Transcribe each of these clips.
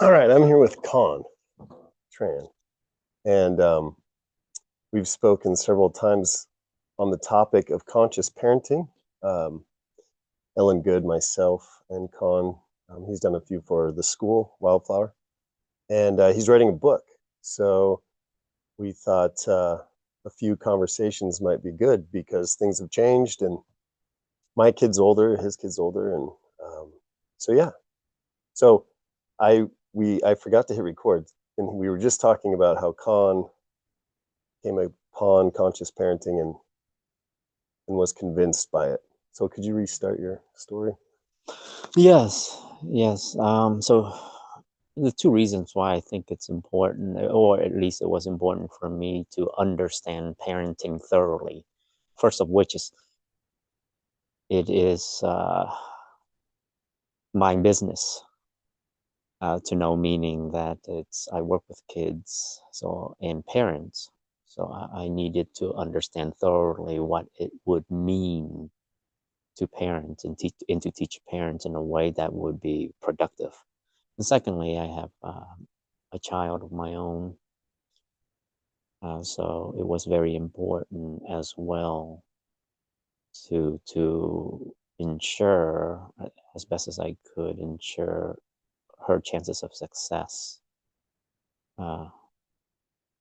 All right, I'm here with Con Tran, and we've spoken several times on the topic of conscious parenting. Um, Ellen Good, myself, and Con. He's done a few for the school, Wildflower, and he's writing a book. So we thought a few conversations might be good because things have changed, and my kid's older, his kid's older, and um, so yeah. So I I forgot to hit record, and we were just talking about how Con came upon conscious parenting and was convinced by it. So could you restart your story? Yes. So the two reasons why I think it's important, or at least it was important for me to understand parenting thoroughly. First of which is it is my business to know, meaning that I work with kids, so and parents. So I needed to understand thoroughly what it would mean to parent and to teach parents in a way that would be productive. And secondly, I have a child of my own, so it was very important as well to ensure, as best as I could, ensure her chances of success. Uh,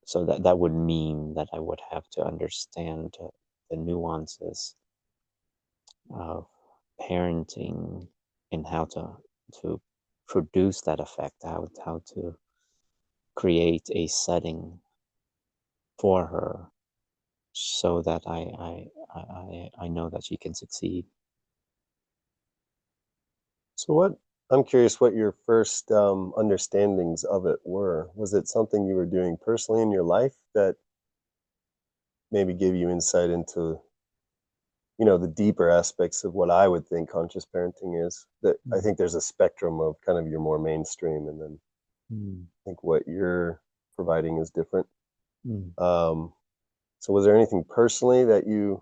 so that would mean that I would have to understand the nuances of parenting and how to produce that effect, how to create a setting for her so that I know that she can succeed. So what I'm curious what your first understandings of it were. Was it something you were doing personally in your life that maybe gave you insight into, the deeper aspects of what I would think conscious parenting is? That I think there's a spectrum of kind of your more mainstream, and then Mm, I think what you're providing is different. mm. Um, so was there anything personally that you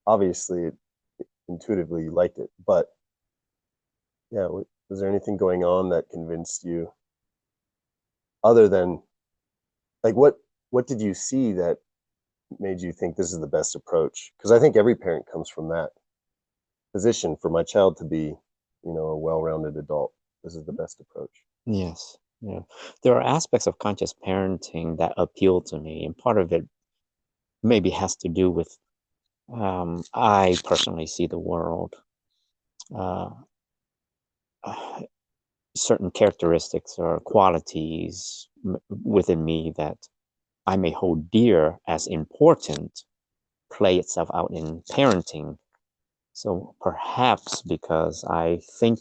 obviously intuitively you liked it, but yeah, was there anything going on that convinced you other than like what did you see that made you think this is the best approach? Because I think every parent comes from that position. For my child to be, a well-rounded adult, this is the best approach. Yes, yeah. There are aspects of conscious parenting that appeal to me, and part of it maybe has to do with I personally see the world. Uh, Certain characteristics or qualities within me that I may hold dear as important play itself out in parenting. So perhaps because I think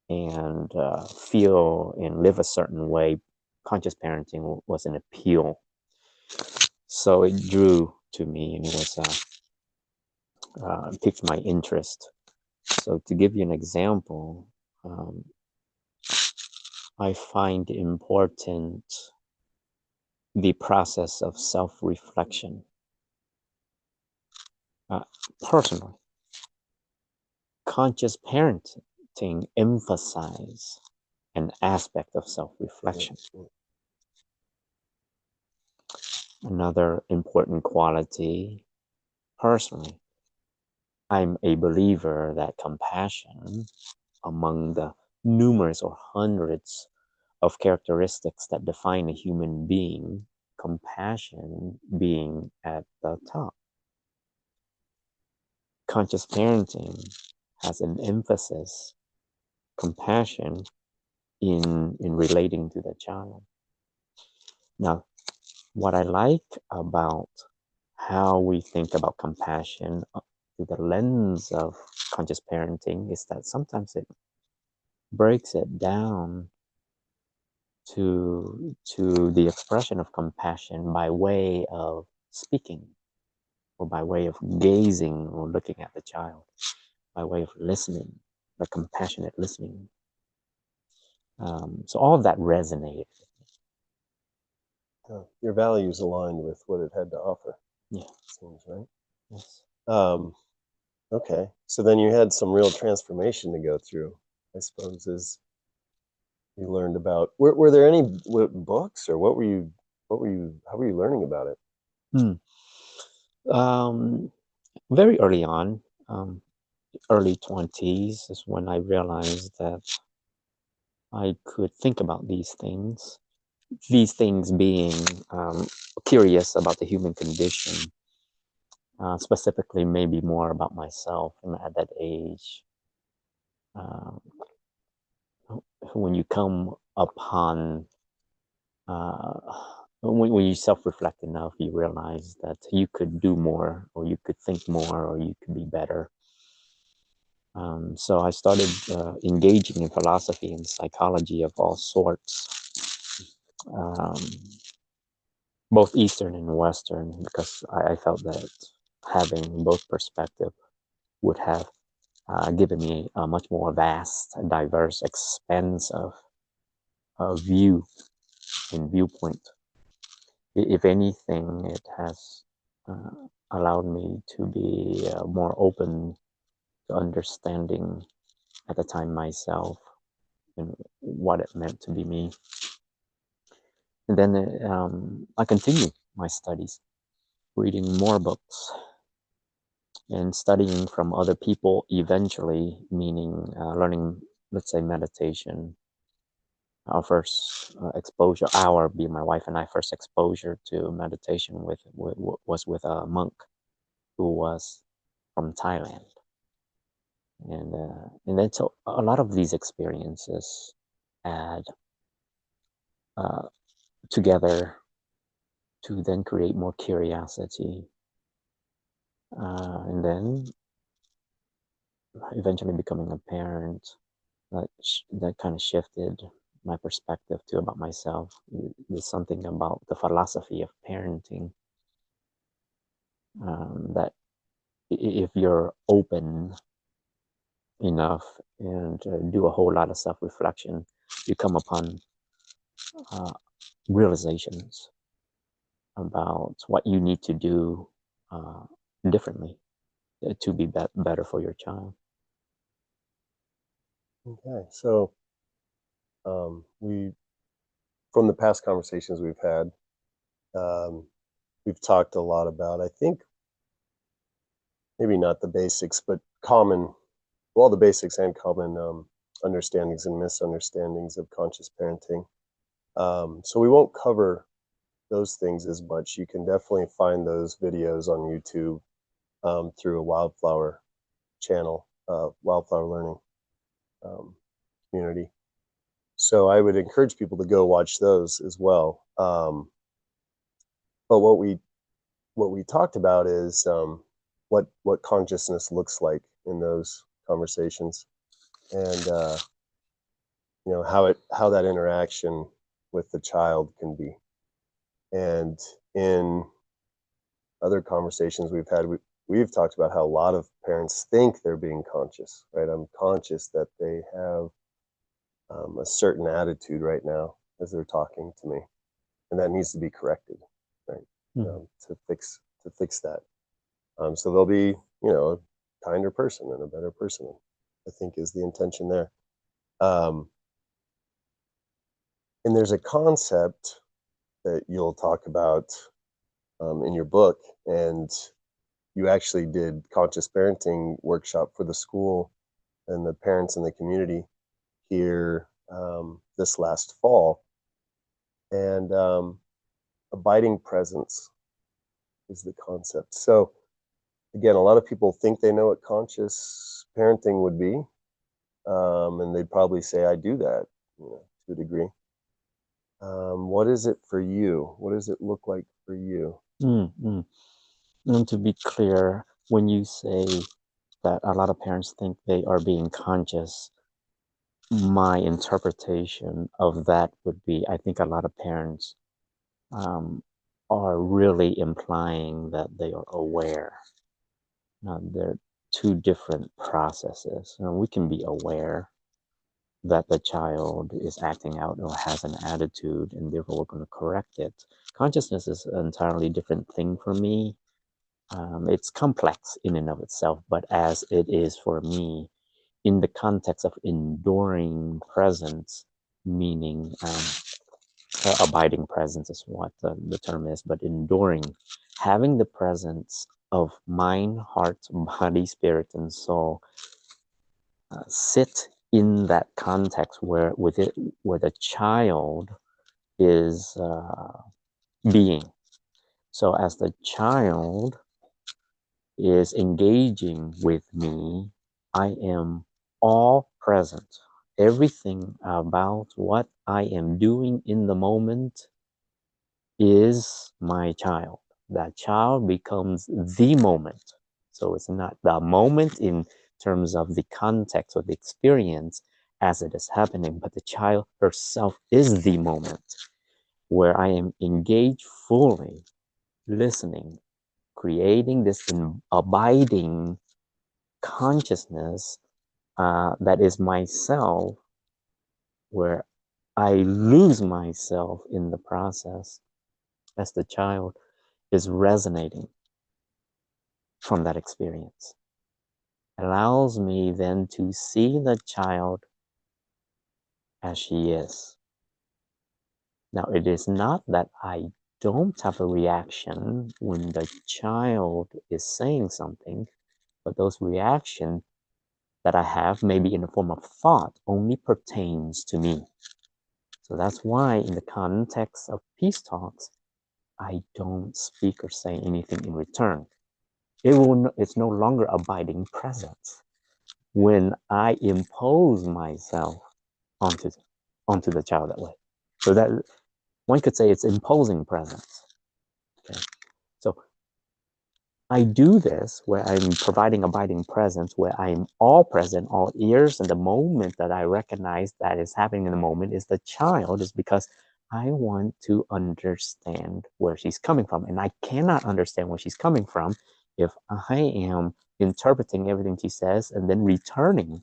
and feel and live a certain way, conscious parenting was an appeal. So it drew to me and it was piqued my interest. So to give you an example, um, I find important the process of self-reflection. Uh, Personally, conscious parenting emphasize an aspect of self-reflection. Mm-hmm. Another important quality, personally, I'm a believer that compassion, among the numerous or hundreds of characteristics that define a human being, compassion being at the top. Conscious parenting has an emphasis, compassion, in relating to the child. Now, what I like about how we think about compassion through the lens of conscious parenting is that sometimes it breaks it down to the expression of compassion by way of speaking or by way of gazing or looking at the child, by way of listening, the compassionate listening. So all of that resonated. Yeah. Your values aligned with what it had to offer, Yeah. seems right. Yes. Um, okay, so then you had some real transformation to go through, I suppose, is you learned about. Were there any books, or how were you learning about it? Hmm. Um, Very early on, early 20s is when I realized that I could think about these things. These things being curious about the human condition, specifically maybe more about myself. And at that age, um, when you come upon, uh, when you self-reflect enough, you realize that you could do more, or you could think more, or you could be better. So I started engaging in philosophy and psychology of all sorts, um, both Eastern and Western, because I felt that having both perspective would have given me a much more vast, diverse expanse of view and viewpoint. If anything, it has uh, allowed me to be more open to understanding at the time myself and what it meant to be me. And then I continued my studies, reading more books and studying from other people, eventually, meaning learning, let's say, meditation. Our first exposure, being my wife and I, first exposure to meditation was with a monk who was from Thailand. And then so a lot of these experiences add uh, together to then create more curiosity, and then eventually becoming a parent. That kind of shifted my perspective too about myself. There's something about the philosophy of parenting, that if you're open enough and do a whole lot of self-reflection, you come upon uh, realizations about what you need to do uh, differently to be better for your child. Okay, so we from the past conversations we've had, um, we've talked a lot about, I think, maybe not the basics, but common, well, the basics and common understandings and misunderstandings of conscious parenting. So we won't cover those things as much. You can definitely find those videos on YouTube through a Wildflower channel, Wildflower Learning um, community. So I would encourage people to go watch those as well. But what we talked about is what consciousness looks like in those conversations, and how that interaction with the child can be. And in other conversations we've had, we've talked about how a lot of parents think they're being conscious, right? I'm conscious that they have a certain attitude right now as they're talking to me, and that needs to be corrected, right? Mm. To fix that. So they'll be, a kinder person and a better person, I think is the intention there. Um, and there's a concept that you'll talk about in your book, and you actually did conscious parenting workshop for the school and the parents in the community here this last fall. And abiding presence is the concept. So again, a lot of people think they know what conscious parenting would be, and they'd probably say, "I do that," to a degree. What is it for you? What does it look like for you? Mm. And to be clear, when you say that a lot of parents think they are being conscious, my interpretation of that would be I think a lot of parents um, are really implying that they are aware. Now, they're two different processes. We can be aware that the child is acting out or has an attitude, and therefore we're going to correct it. Consciousness is an entirely different thing for me. It's complex in and of itself, but as it is for me, in the context of enduring presence, meaning abiding presence is what the term is, but enduring, having the presence of mind, heart, body, spirit, and soul sit in that context where where the child is being. So as the child is engaging with me, I am all present. Everything about what I am doing in the moment is my child. That child becomes the moment. So it's not the moment in terms of the context or the experience as it is happening, but the child herself is the moment where I am engaged fully, listening, creating this abiding consciousness that is myself, where I lose myself in the process as the child is resonating from that experience. Allows me then to see the child as she is. Now, it is not that I don't have a reaction when the child is saying something, but those reactions that I have, maybe in the form of thought, only pertains to me. So that's why in the context of peace talks, I don't speak or say anything in return. It's no longer abiding presence when I impose myself onto the child that way. So that one could say it's imposing presence. Okay? So I do this where I'm providing abiding presence, where I'm all present, all ears, and the moment that I recognize that is happening in the moment is the child, is because I want to understand where she's coming from. And I cannot understand where she's coming from if I am interpreting everything she says and then returning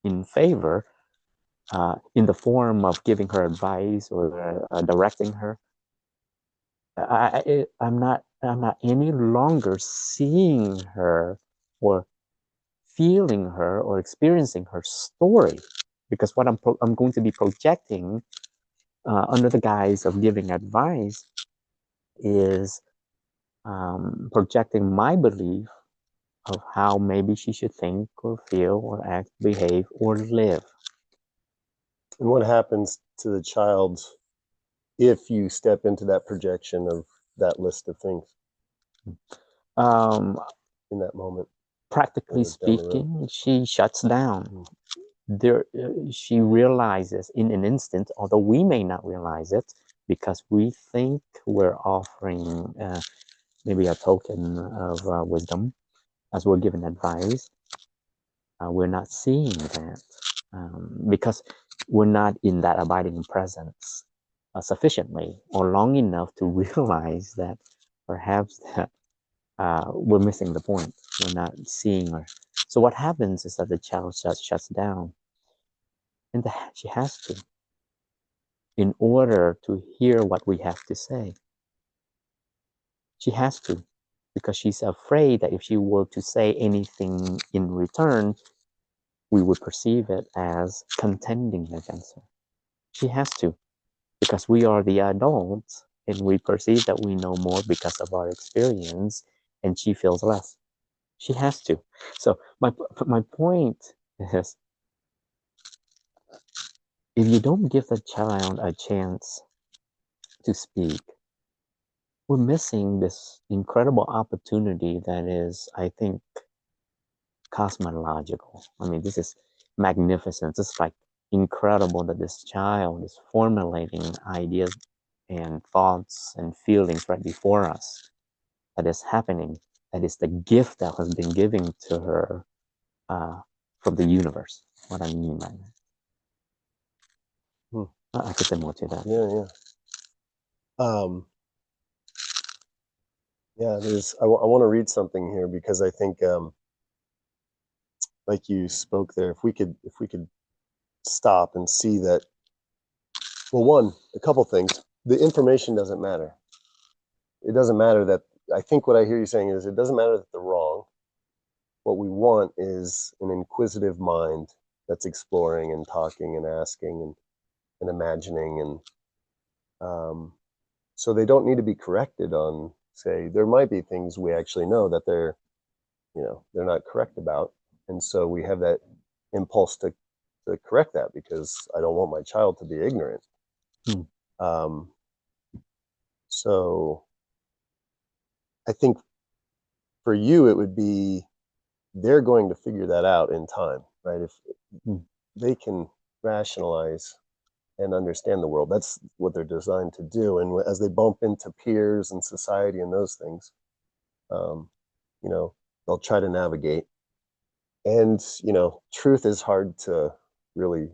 in favor in the form of giving her advice or directing her. I'm not any longer seeing her or feeling her or experiencing her story, because what I'm going to be projecting under the guise of giving advice is projecting my belief of how maybe she should think or feel or act, behave, or live. And what happens to the child if you step into that projection of that list of things Um, in that moment? Practically speaking, she shuts down. She realizes in an instant, although we may not realize it, because we think we're offering maybe a token of wisdom as we're giving advice. We're not seeing that because we're not in that abiding presence sufficiently or long enough to realize that perhaps that we're missing the point. We're not seeing her. So what happens is that the child shuts down, and she has to, in order to hear what we have to say. She has to, because she's afraid that if she were to say anything in return, we would perceive it as contending against her. She has to, because we are the adults and we perceive that we know more because of our experience, and she feels less. She has to. So my point is, if you don't give the child a chance to speak, we're missing this incredible opportunity that is, I think, cosmological. I mean, this is magnificent. It's like incredible that this child is formulating ideas and thoughts and feelings right before us. That is happening. That is the gift that has been given to her from the universe. What I mean by that. I could say more to that. Yeah, there's. I want to read something here because I think, like you spoke there, if we could stop and see that. Well, a couple things. The information doesn't matter. It doesn't matter that. I think what I hear you saying is it doesn't matter that they're wrong. What we want is an inquisitive mind that's exploring and talking and asking, and imagining, and so they don't need to be corrected on, say, there might be things we actually know that they're not correct about, and so we have that impulse to correct that because I don't want my child to be ignorant. Hmm. um, so I think for you it would be, they're going to figure that out in time, right? If Hmm. they can rationalize and understand the world, that's what they're designed to do. And as they bump into peers and society and those things, um, you know, they'll try to navigate. And truth is hard to really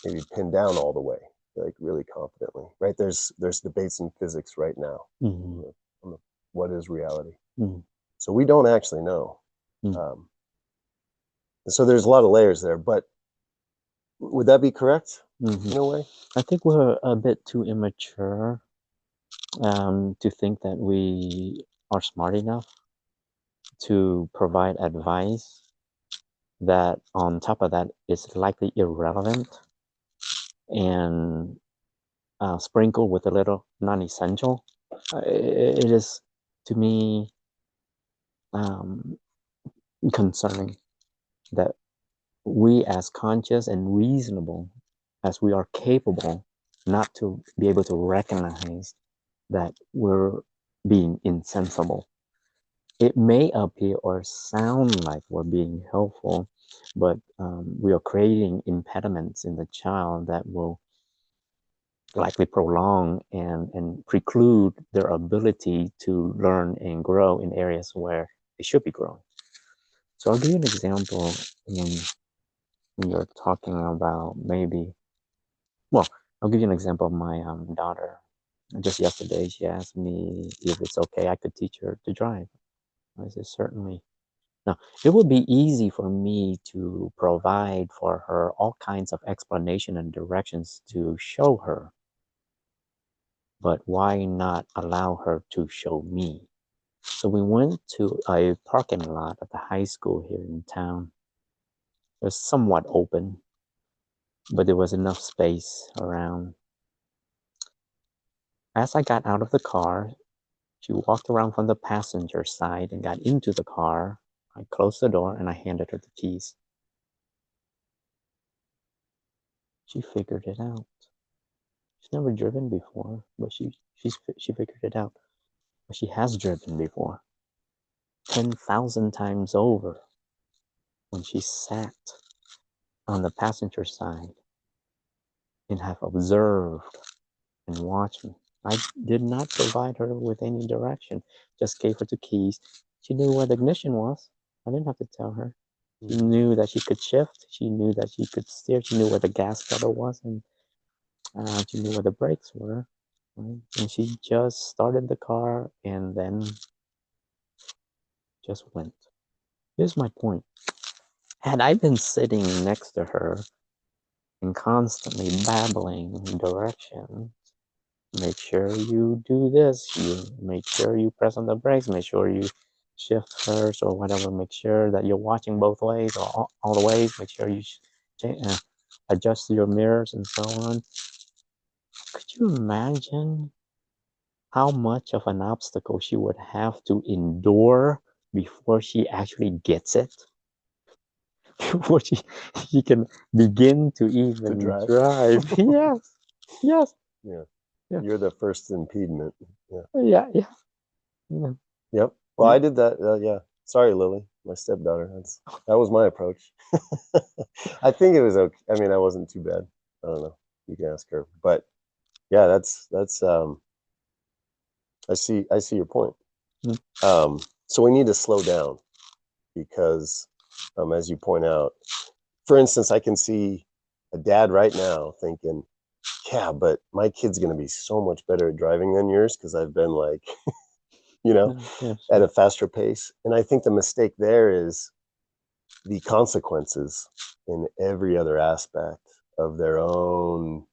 maybe pin down all the way, like really confidently, right? There's debates in physics right now Hmm. on what is reality. Hmm. So we don't actually know. Hmm. Um, and so there's a lot of layers there, but would that be correct Hmm. in a way? I think we're a bit too immature to think that we are smart enough to provide advice that, on top of that, is likely irrelevant and sprinkled with a little non-essential. It is, to me, um, concerning that we, as conscious and reasonable as we are capable, not to be able to recognize that we're being insensible. It may appear or sound like we're being helpful, but we are creating impediments in the child that will likely prolong and preclude their ability to learn and grow in areas where they should be growing. So I'll give you an example when you're talking about maybe, well, I'll give you an example of my daughter. Just yesterday, she asked me if it's okay I could teach her to drive. I said, certainly. Now, it would be easy for me to provide for her all kinds of explanation and directions to show her, but why not allow her to show me? So we went to a parking lot at the high school here in town. It was somewhat open, but there was enough space around. As I got out of the car, she walked around from the passenger side and got into the car. I closed the door and I handed her the keys. She figured it out. She's never driven before, but she figured it out. But she has driven before, 10,000 times over, when she sat on the passenger side and have observed and watched me. I did not provide her with any direction, just gave her the keys. She knew where the ignition was. I didn't have to tell her. She knew that she could shift. She knew that she could steer. She knew where the gas pedal was, and she knew where the brakes were. Right? And she just started the car and then just went. Here's my point. Had I been sitting next to her and constantly babbling direction, make sure you do this, you make sure you press on the brakes, make sure you shift first or whatever, make sure that you're watching both ways or all the ways, make sure you adjust your mirrors and so on. Could you imagine how much of an obstacle she would have to endure before she actually gets it? Before she can begin to To even drive. drive. Yes, yes, Yeah. yeah, You're the first impediment. Yeah. yeah, yeah, yeah. Yep. Well, Yeah. I did that. Yeah. Sorry, Lily, my stepdaughter. That was my approach. I think it was okay. I mean, I wasn't too bad. I don't know. You can ask her. But yeah, that's I see your point. Mm. So we need to slow down because as you point out, for instance, I can see a dad right now thinking, yeah, but my kid's going to be so much better at driving than yours because I've been like, you know, Yeah, yeah, at sure. a faster pace. And I think the mistake there is the consequences in every other aspect of their own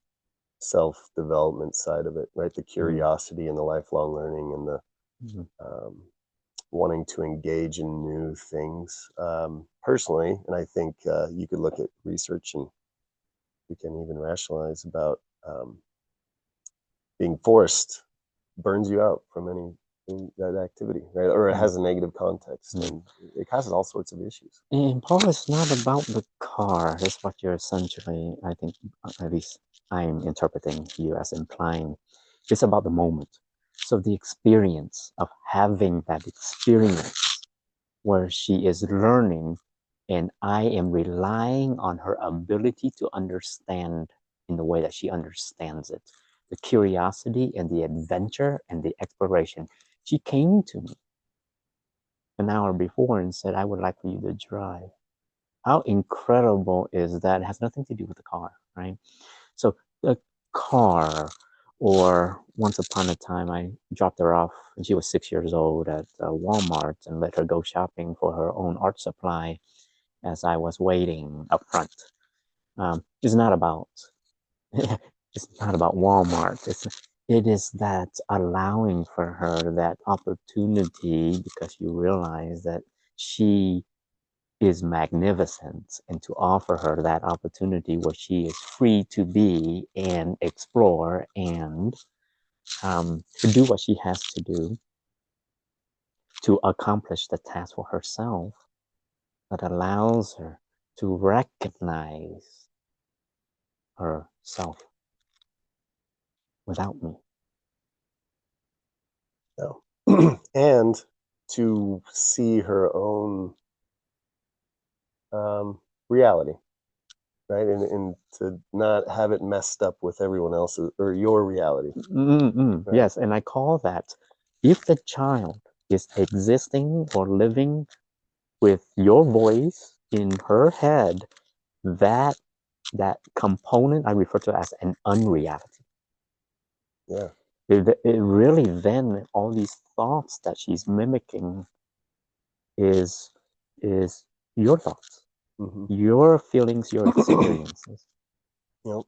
self development side of it, right? The Mm, curiosity and the lifelong learning and the mm, um, wanting to engage in new things personally. And I think you could look at research and we can even rationalize about being forced burns you out from any that activity, right? Or it has a negative context, and it causes all sorts of issues. And Paul, it's not about the car. That's what you're essentially, I think, at least I'm interpreting you as implying. It's about the moment. So the experience of having that experience where she is learning, and I am relying on her ability to understand in the way that she understands it. The curiosity and the adventure and the exploration. She came to me an hour before and said, I would like for you to drive. How incredible is that? It has nothing to do with the car, right? So the car, or once upon a time, I dropped her off when she was 6 years old at Walmart and let her go shopping for her own art supply as I was waiting up front. It's not about it's not about Walmart. It is that allowing for her that opportunity because you realize that she is magnificent, and to offer her that opportunity where she is free to be and explore and to do what she has to do to accomplish the task for herself, that allows her to recognize herself without me. No. And to see her own reality, right? And to not have it messed up with everyone else's or your reality. Right? Yes, and I call that, if the child is existing or living with your voice in her head, that component I refer to as an unreality. Yeah. It really, then all these thoughts that she's mimicking is your thoughts, your feelings, your experiences. Yep.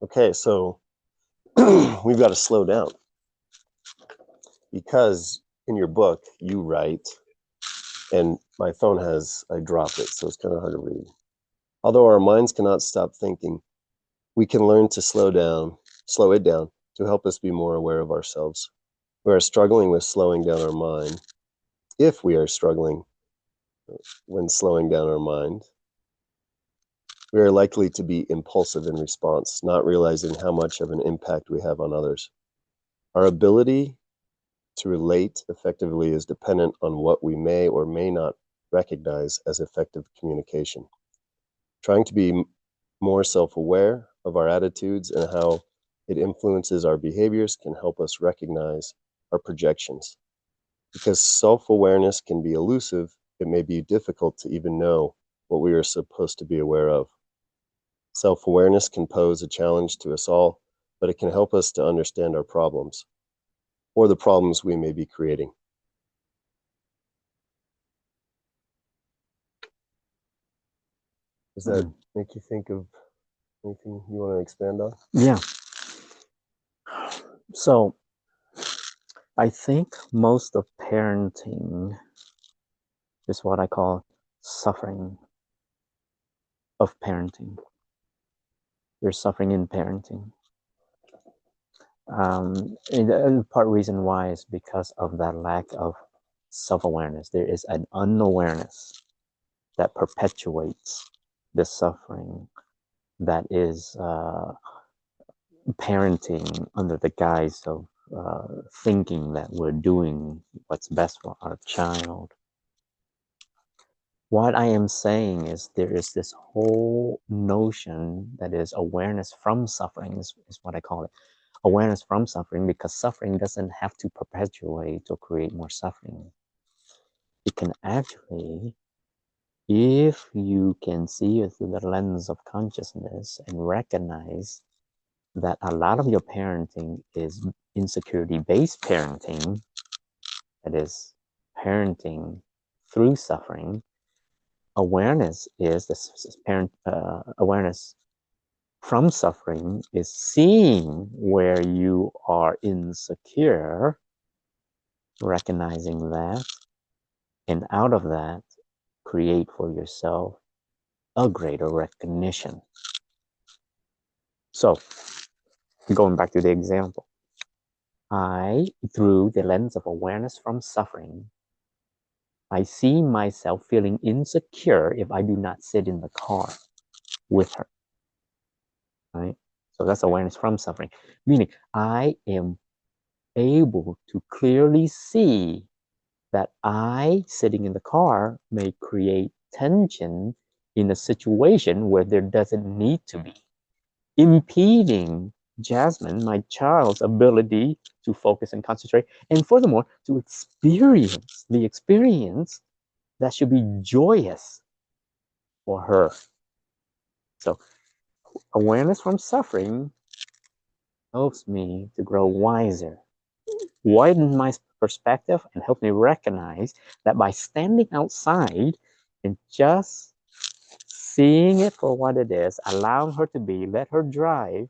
Okay, so we've got to slow down because in your book you write, and my phone I dropped it, so it's kind of hard to read. Although our minds cannot stop thinking, we can learn to slow it down to help us be more aware of ourselves. We are struggling with slowing down our mind. If we are struggling when slowing down our mind, we are likely to be impulsive in response, not realizing how much of an impact we have on others. Our ability to relate effectively is dependent on what we may or may not recognize as effective communication. Trying to be more self-aware of our attitudes and how it influences our behaviors can help us recognize our projections. Because self-awareness can be elusive, it may be difficult to even know what we are supposed to be aware of. Self-awareness can pose a challenge to us all, but it can help us to understand our problems or the problems we may be creating. Does that make you think of anything you want to expand on? Yeah. So I think most of parenting is what I call suffering of parenting. You're suffering in parenting. And the part reason why is because of that lack of self-awareness. There is an unawareness that perpetuates the suffering that is parenting under the guise of thinking that we're doing what's best for our child. What I am saying is there is this whole notion that is awareness from suffering is what I call it. Awareness from suffering, because suffering doesn't have to perpetuate or create more suffering. It can actually, if you can see it through the lens of consciousness and recognize that a lot of your parenting is insecurity-based parenting, that is parenting through suffering. Awareness is this awareness from suffering is seeing where you are insecure, recognizing that, and out of that, create for yourself a greater recognition. So, going back to the example, through the lens of awareness from suffering, I see myself feeling insecure if I do not sit in the car with her, right? So that's awareness from suffering, meaning I am able to clearly see that I sitting in the car may create tension in a situation where there doesn't need to be, impeding Jasmine, my child's ability to focus and concentrate, and furthermore, to experience the experience that should be joyous for her. So, awareness from suffering helps me to grow wiser, widen my perspective, and help me recognize that by standing outside and just seeing it for what it is, allowing her to be, let her drive,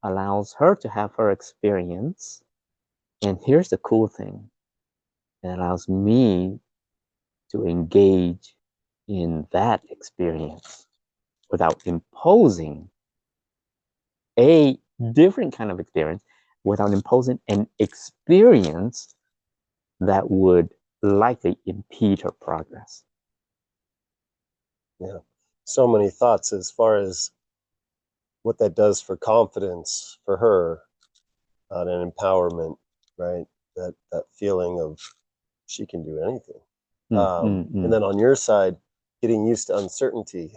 allows her to have her experience. And here's the cool thing, it allows me to engage in that experience without imposing a different kind of experience, without imposing an experience that would likely impede her progress. Yeah. So many thoughts as far as what that does for confidence for her, and empowerment, right? That feeling of she can do anything. And then on your side, getting used to uncertainty.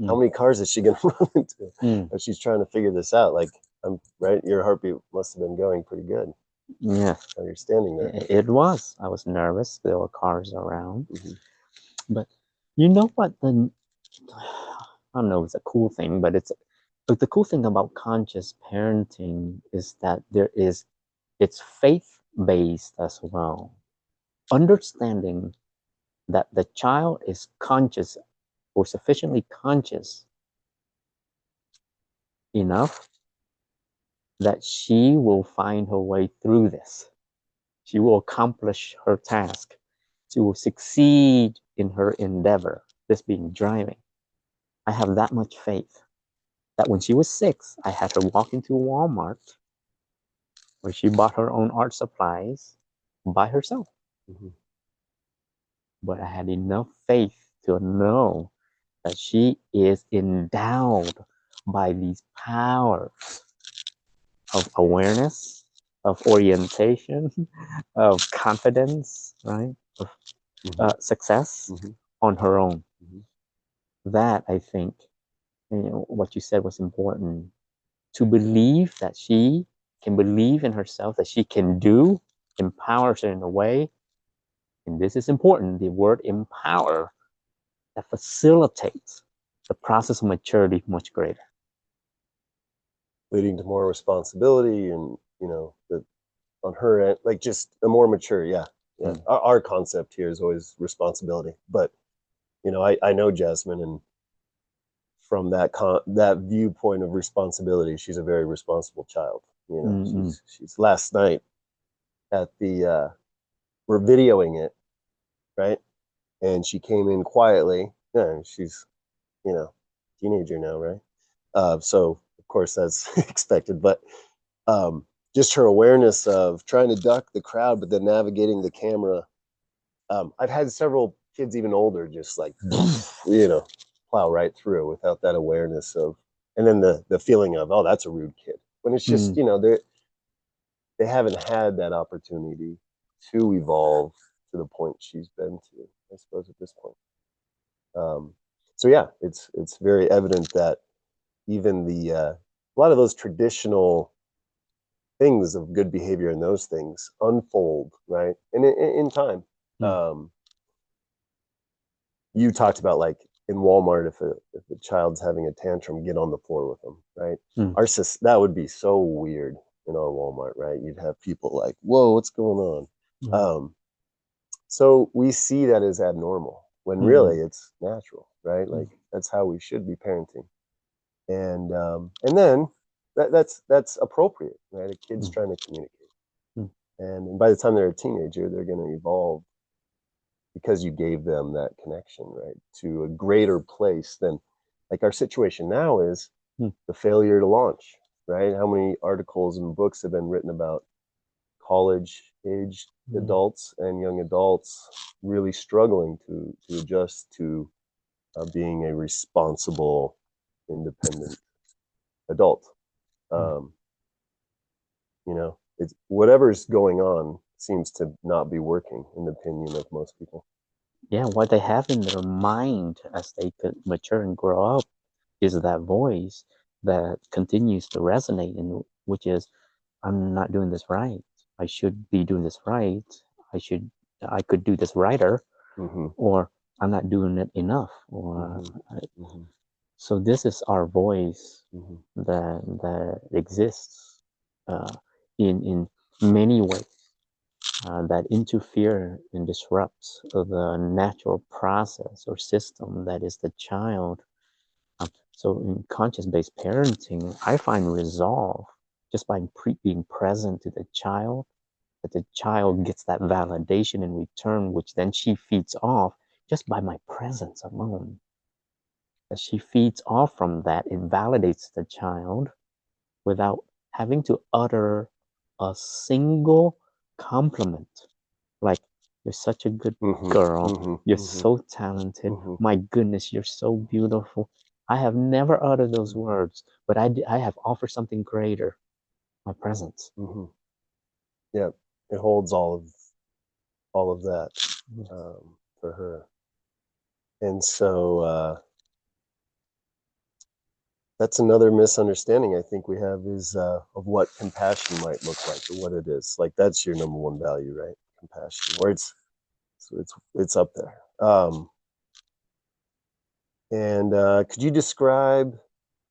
How many cars is she going to run into as she's trying to figure this out? Like, I'm right. Your heartbeat must have been going pretty good. Yeah, while you're standing there. It was. I was nervous. There were cars around, but you know what? I don't know. It's a cool thing, but the cool thing about conscious parenting is that it's faith based as well. Understanding that the child is conscious or sufficiently conscious enough that she will find her way through this. She will accomplish her task. She will succeed in her endeavor, this being driving. I have that much faith that when she was 6, I had her walk into Walmart where she bought her own art supplies by herself. But I had enough faith to know that she is endowed by these powers of awareness, of orientation, of confidence, right? Of success on her own. That, I think, what you said was important. To believe that she can believe in herself, that she can do, empowers her in a way, and this is important, the word empower, that facilitates the process of maturity much greater. Leading to more responsibility and, that on her end, like just a more mature, yeah. Our concept here is always responsibility. But, I know Jasmine, and from that viewpoint of responsibility, she's a very responsible child. She's last night at the we're videoing it, right? And she came in quietly. Yeah, she's, teenager now, right? So of course that's expected, but just her awareness of trying to duck the crowd, but then navigating the camera. I've had several kids even older just like, plow right through without that awareness of, and then the feeling of, oh, that's a rude kid. When it's just, they haven't had that opportunity to evolve to the point she's been to, I suppose, at this point. So yeah, it's very evident that even a lot of those traditional things of good behavior and those things unfold, right? And in time. You talked about, like, in Walmart, if a child's having a tantrum, get on the floor with them, right? That would be so weird in our Walmart, right? You'd have people like, whoa, what's going on? So we see that as abnormal when really it's natural, right? Like, that's how we should be parenting. And then that's appropriate, right? A kid's trying to communicate. And by the time they're a teenager, they're going to evolve because you gave them that connection, right, to a greater place than, like, our situation now is Hmm. the failure to launch, right? How many articles and books have been written about college age adults and young adults really struggling to adjust to being a responsible, independent adult. Um, you know, it's whatever's going on seems to not be working in the opinion of most people. Yeah, what they have in their mind as they could mature and grow up is that voice that continues to resonate, in which is, I'm not doing this right. I should be doing this right. I could do this righter, Mm-hmm. or I'm not doing it enough. Or Mm-hmm. Mm-hmm. so this is our voice Mm-hmm. that exists uh, in many ways that interfere and disrupts the natural process or system that is the child. So in conscious-based parenting, I find resolve just by being present to the child, that the child gets that validation in return, which then she feeds off just by my presence alone. As she feeds off from that, it validates the child without having to utter a single compliment. Like, you're such a good Mm-hmm. girl. Mm-hmm. You're Mm-hmm. so talented. Mm-hmm. My goodness, you're so beautiful. I have never uttered those words, but I have offered something greater, my presence. Mm-hmm. Yeah, it holds all of that for her, and so that's another misunderstanding I think we have is of what compassion might look like or what it is. Like that's your number one value, right? Compassion, where it's up there. And could you describe,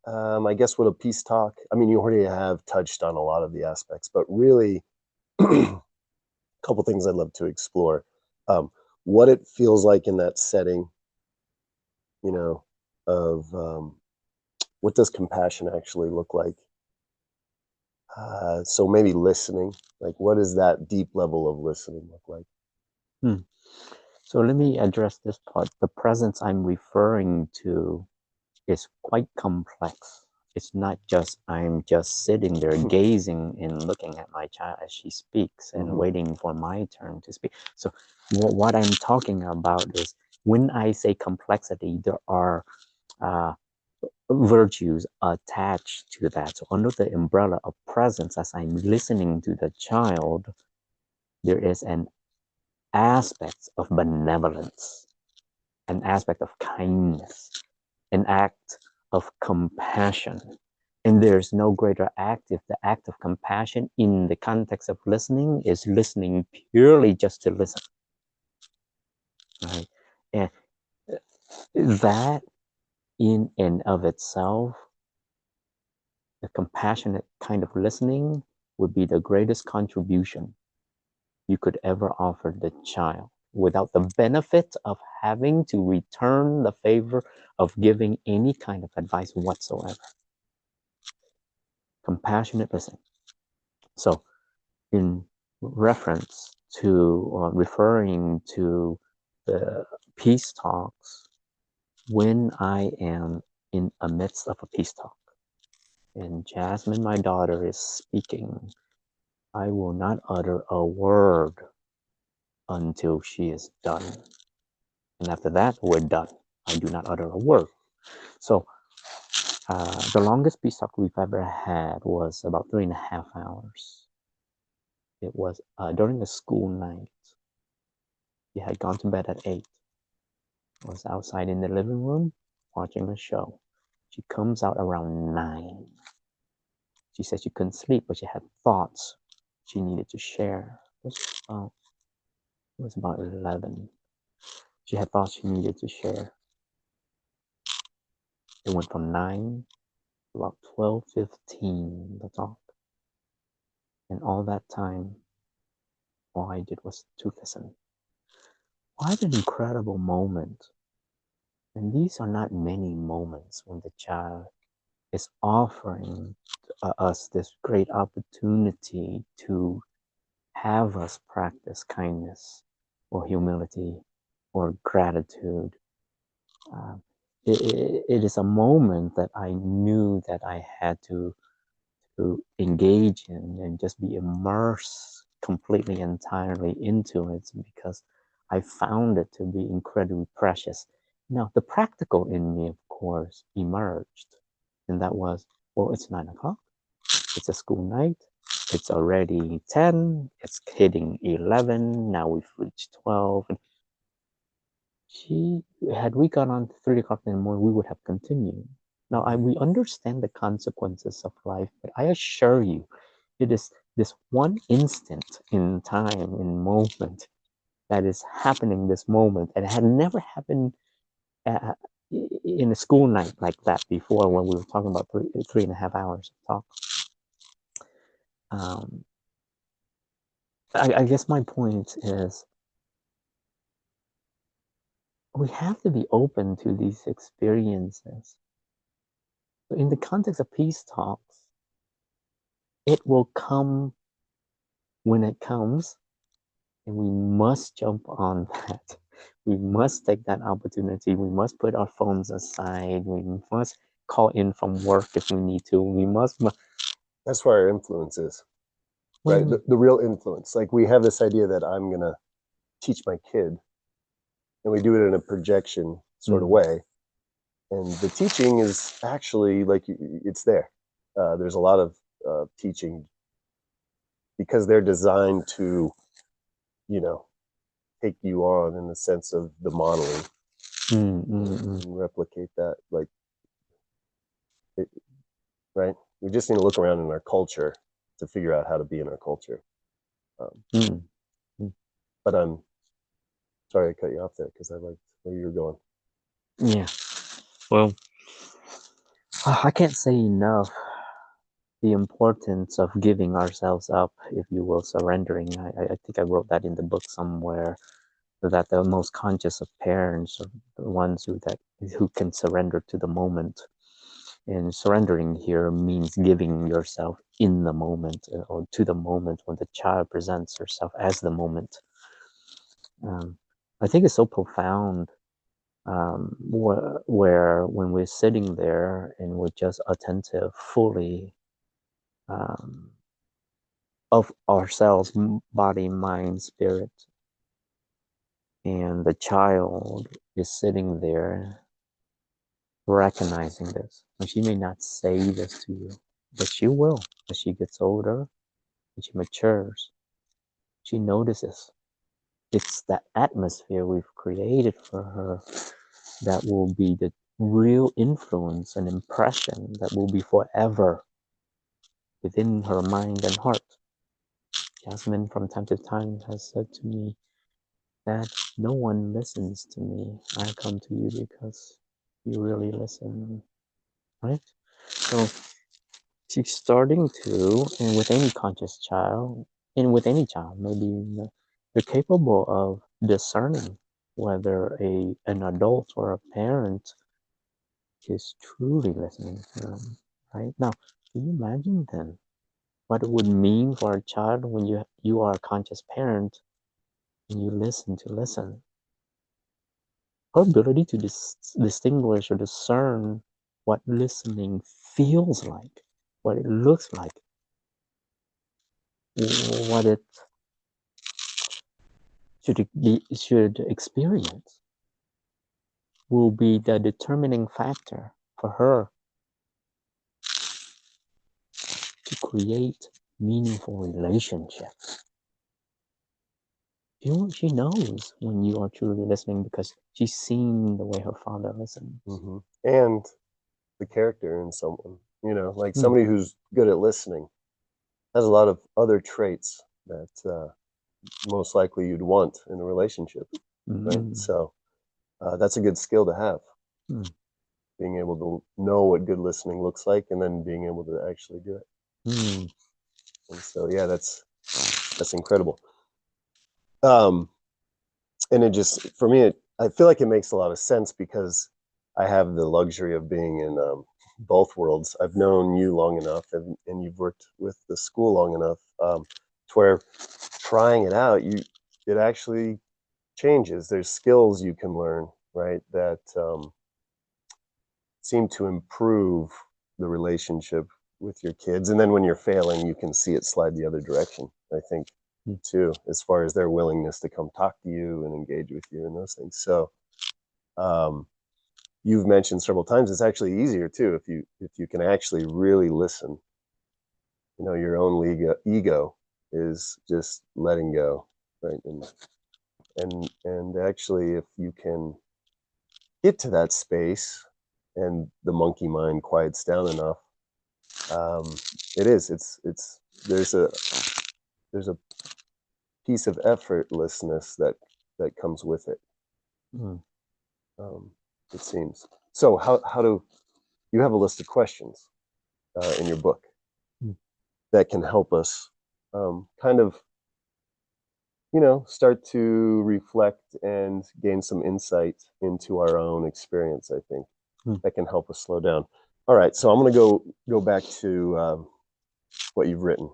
I guess, what a peace talk? I mean, you already have touched on a lot of the aspects, but really, a couple things I'd love to explore. Um, what it feels like in that setting, you know, of what does compassion actually look like? So maybe listening, like what does that deep level of listening look like? Hmm. So let me address this part. The presence I'm referring to is quite complex. It's not just I'm just sitting there gazing and looking at my child as she speaks and Mm-hmm. waiting for my turn to speak. So what I'm talking about is when I say complexity, there are uh, virtues attached to that. So under the umbrella of presence, as I'm listening to the child, there is an aspect of benevolence, an aspect of kindness, an act of compassion. And there's no greater act if the act of compassion in the context of listening is listening purely just to listen, right? And that in and of itself, the compassionate kind of listening would be the greatest contribution you could ever offer the child without the benefit of having to return the favor of giving any kind of advice whatsoever. Compassionate listening. So, in reference to referring to the peace talks, when I am in a midst of a peace talk and Jasmine, my daughter, is speaking, I will not utter a word until she is done. And after that, we're done. I do not utter a word. So the longest peace talk we've ever had was about 3.5 hours. It was during a school night. She had gone to bed at 8. I was outside in the living room watching a show. She comes out around 9. She said she couldn't sleep, but she had thoughts she needed to share. It was about 11. She had thoughts she needed to share. It went from 9 to about 12:15, the talk. And all that time, all I did was to listen. What an incredible moment. And these are not many moments when the child is offering us this great opportunity to have us practice kindness or humility or gratitude. It is a moment that I knew that I had to engage in and just be immersed completely, entirely into it, because I found it to be incredibly precious. Now, the practical in me, of course, emerged, and that was, well, it's 9 o'clock, it's a school night, it's already 10, it's hitting 11, now we've reached 12. And had we gone on to 3 o'clock in the morning, we would have continued. Now, we understand the consequences of life, but I assure you, it is this one instant in time, in moment, that is happening this moment, and it had never happened uh, in a school night like that before, when we were talking about 3.5 hours of talk. I guess my point is, we have to be open to these experiences. In the context of peace talks, it will come when it comes, and we must jump on that. We must take that opportunity. We must put our phones aside. We must call in from work if we need to. We must. That's where our influence is, right? Well, The real influence. Like, we have this idea that I'm going to teach my kid, and we do it in a projection sort of way. And the teaching is actually, like, it's there. There's a lot of teaching, because they're designed to, you know, take you on in the sense of the modeling, and replicate that. Like, right? We just need to look around in our culture to figure out how to be in our culture. But I'm sorry I cut you off there, because I liked where you were going. Yeah. Well, I can't say enough the importance of giving ourselves up, if you will, surrendering. I think I wrote that in the book somewhere, that the most conscious of parents are the ones who can surrender to the moment. And surrendering here means giving yourself in the moment, or to the moment when the child presents herself as the moment. I think it's so profound, where when we're sitting there and we're just attentive fully, of ourselves, body, mind, spirit, and the child is sitting there recognizing this. And she may not say this to you, but she will as she gets older, as she matures. She notices. It's that atmosphere we've created for her that will be the real influence and impression that will be forever within her mind and heart. Jasmine, from time to time, has said to me that no one listens to me. I come to you because you really listen, right? So she's starting to, and with any conscious child, and with any child, maybe they're capable of discerning whether an adult or a parent is truly listening to them, right? Now, can you imagine then what it would mean for a child when you are a conscious parent and you listen? Her ability to distinguish or discern what listening feels like, what it looks like, what it should experience, will be the determining factor for her to create meaningful relationships. She knows when you are truly listening, because she's seen the way her father listens. And the character in someone, like somebody who's good at listening has a lot of other traits that most likely you'd want in a relationship, right? So that's a good skill to have, being able to know what good listening looks like, and then being able to actually do it. And so, yeah, that's incredible. And it just, for me, I feel like it makes a lot of sense, because I have the luxury of being in both worlds. I've known you long enough, and you've worked with the school long enough, to where trying it out, it actually changes. There's skills you can learn, right, that seem to improve the relationship with your kids. And then when you're failing, you can see it slide the other direction, I think, too, as far as their willingness to come talk to you and engage with you and those things. So you've mentioned several times it's actually easier too if you can actually really listen. You know, your own ego is just letting go, right? And actually, if you can get to that space and the monkey mind quiets down enough, it's there's a piece of effortlessness that comes with it. Mm. It seems. So how do you have a list of questions in your book Mm. that can help us kind of, you know, start to reflect and gain some insight into our own experience, I think, that can help us slow down. All right, so I'm going to go back to what you've written.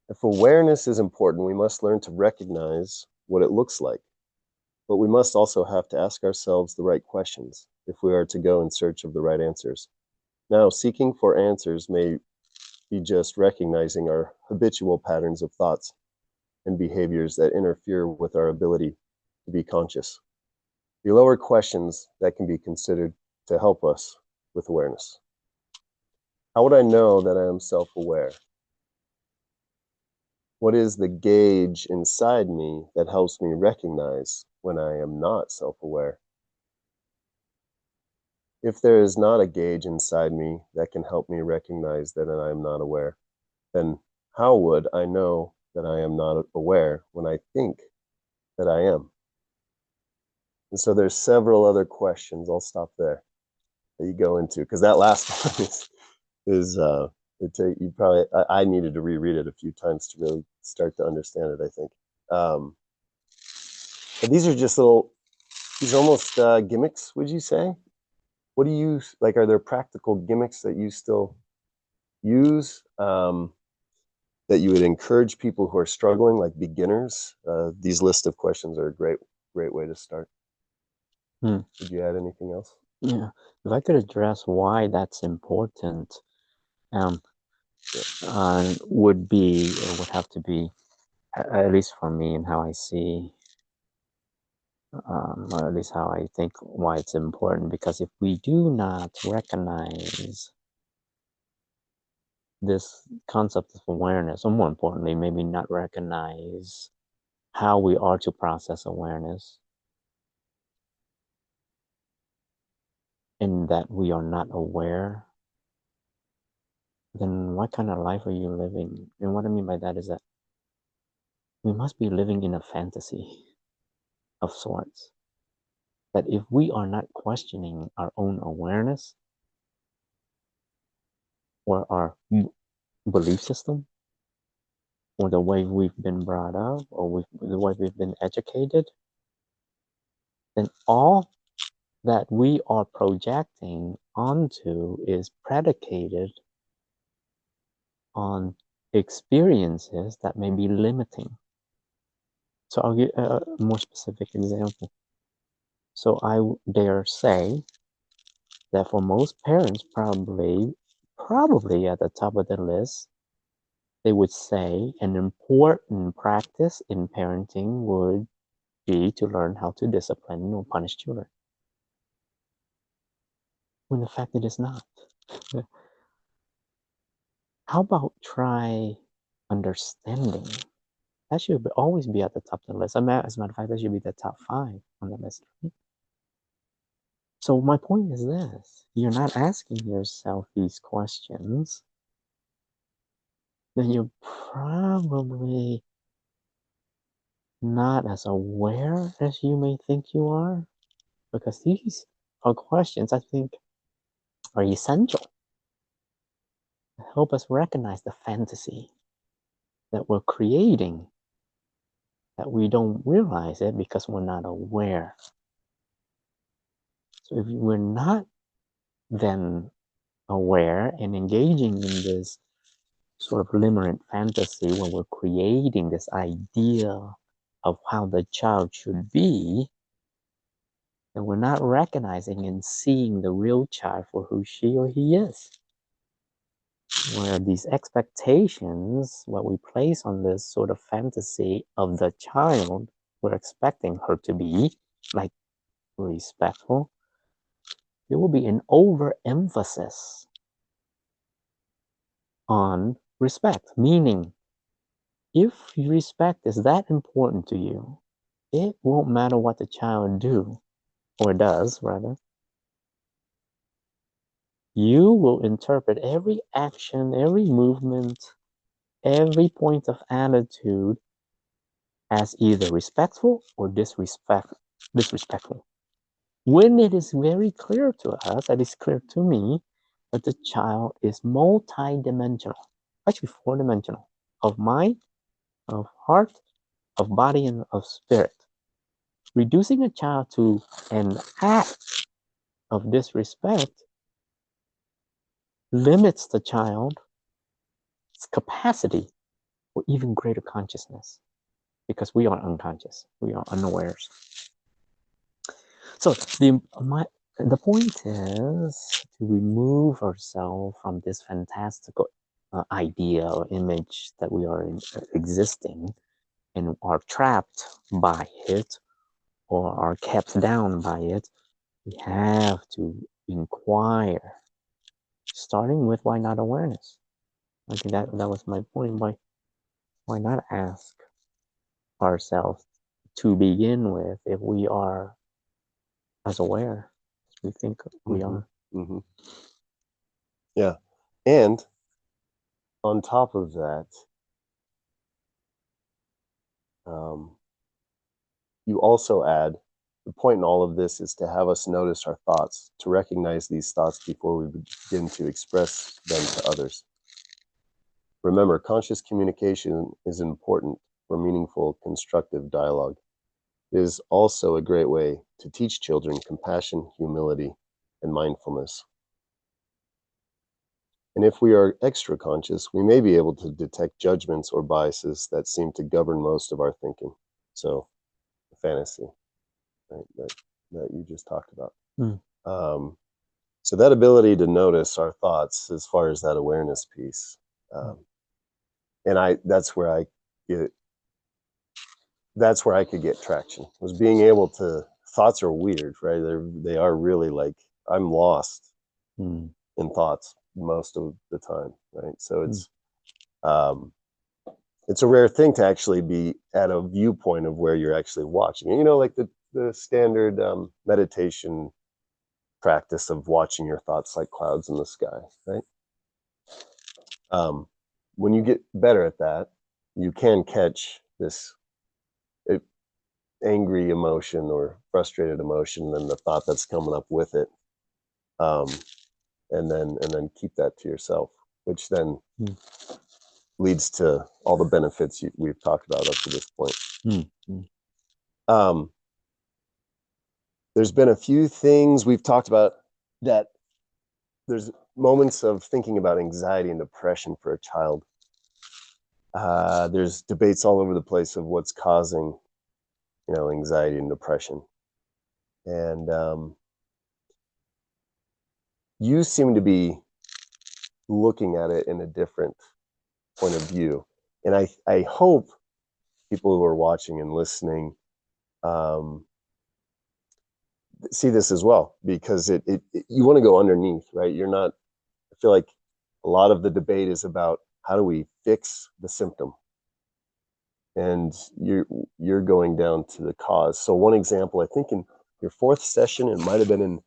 If awareness is important, we must learn to recognize what it looks like, but we must also have to ask ourselves the right questions if we are to go in search of the right answers. Now, seeking for answers may be just recognizing our habitual patterns of thoughts and behaviors that interfere with our ability to be conscious. Below are questions that can be considered to help us with awareness. How would I know that I am self-aware? What is the gauge inside me that helps me recognize when I am not self-aware? If there is not a gauge inside me that can help me recognize that I am not aware, then how would I know that I am not aware when I think that I am? And so there's several other questions. I'll stop there that you go into because that last one is you probably I needed to reread it a few times to really start to understand it. I think, but these are just these are almost gimmicks. Would you say? What do you like? Are there practical gimmicks that you still use that you would encourage people who are struggling, like beginners? These list of questions are a great way to start. Hmm. Would you add anything else? Yeah, if I could address why that's important, would be or would have to be, at least for me and how I see, or at least how I think why it's important. Because if we do not recognize this concept of awareness, or more importantly, maybe not recognize how we are to process awareness, and that we are not aware, then what kind of life are you living? And what I mean by that is that we must be living in a fantasy of sorts. That if we are not questioning our own awareness or our belief system or the way we've been brought up or the way we've been educated, then all that we are projecting onto is predicated on experiences that may be limiting. So I'll give a more specific example. So I dare say that for most parents, probably at the top of the list, they would say an important practice in parenting would be to learn how to discipline or punish children. When the fact it is not. How about try understanding? That should always be at the top of the list. As a matter of fact, that should be the top 5 on the list. Right? So my point is this: you're not asking yourself these questions, then you're probably not as aware as you may think you are, because these are questions I think are essential to help us recognize the fantasy that we're creating, that we don't realize it because we're not aware. So if we're not then aware and engaging in this sort of limerent fantasy when we're creating this idea of how the child should be, then we're not recognizing and seeing the real child for who she or he is. Where these expectations, what we place on this sort of fantasy of the child, we're expecting her to be like respectful, there will be an overemphasis on respect, meaning if respect is that important to you, it won't matter what the child do or does rather. You will interpret every action, every movement, every point of attitude as either respectful or disrespectful. When it is very clear to us, that is clear to me, that the child is multidimensional, actually four-dimensional, of mind, of heart, of body, and of spirit. Reducing a child to an act of disrespect limits the child's capacity for even greater consciousness, because we are unconscious, we are unawares. So the point is to remove ourselves from this fantastical idea or image that we are existing and are trapped by it or are kept down by it. We have to inquire, starting with why not awareness. I think that was my point. Why not ask ourselves to begin with if we are as aware as we think we are? Mm-hmm. Yeah. And on top of that, you also add, the point in all of this is to have us notice our thoughts, to recognize these thoughts before we begin to express them to others. Remember, conscious communication is important for meaningful, constructive dialogue. It is also a great way to teach children compassion, humility, and mindfulness. And if we are extra conscious, we may be able to detect judgments or biases that seem to govern most of our thinking. So, fantasy, right, that you just talked about. So that ability to notice our thoughts, as far as that awareness piece, and that's where I could get traction, was being able to. Thoughts are weird, right? They are really like, I'm lost in thoughts most of the time, right? So it's a rare thing to actually be at a viewpoint of where you're actually watching. You know, like the standard meditation practice of watching your thoughts like clouds in the sky, right? When you get better at that, you can catch this angry emotion or frustrated emotion and the thought that's coming up with it, and then keep that to yourself, which then leads to all the benefits we've talked about up to this point. There's been a few things we've talked about that there's moments of thinking about anxiety and depression for a child. There's debates all over the place of what's causing, anxiety and depression. And you seem to be looking at it in a different point of view. And I hope people who are watching and listening see this as well, because you want to go underneath, right? I feel like a lot of the debate is about how do we fix the symptom, and you're going down to the cause. So one example, I think in your fourth session, it might have been in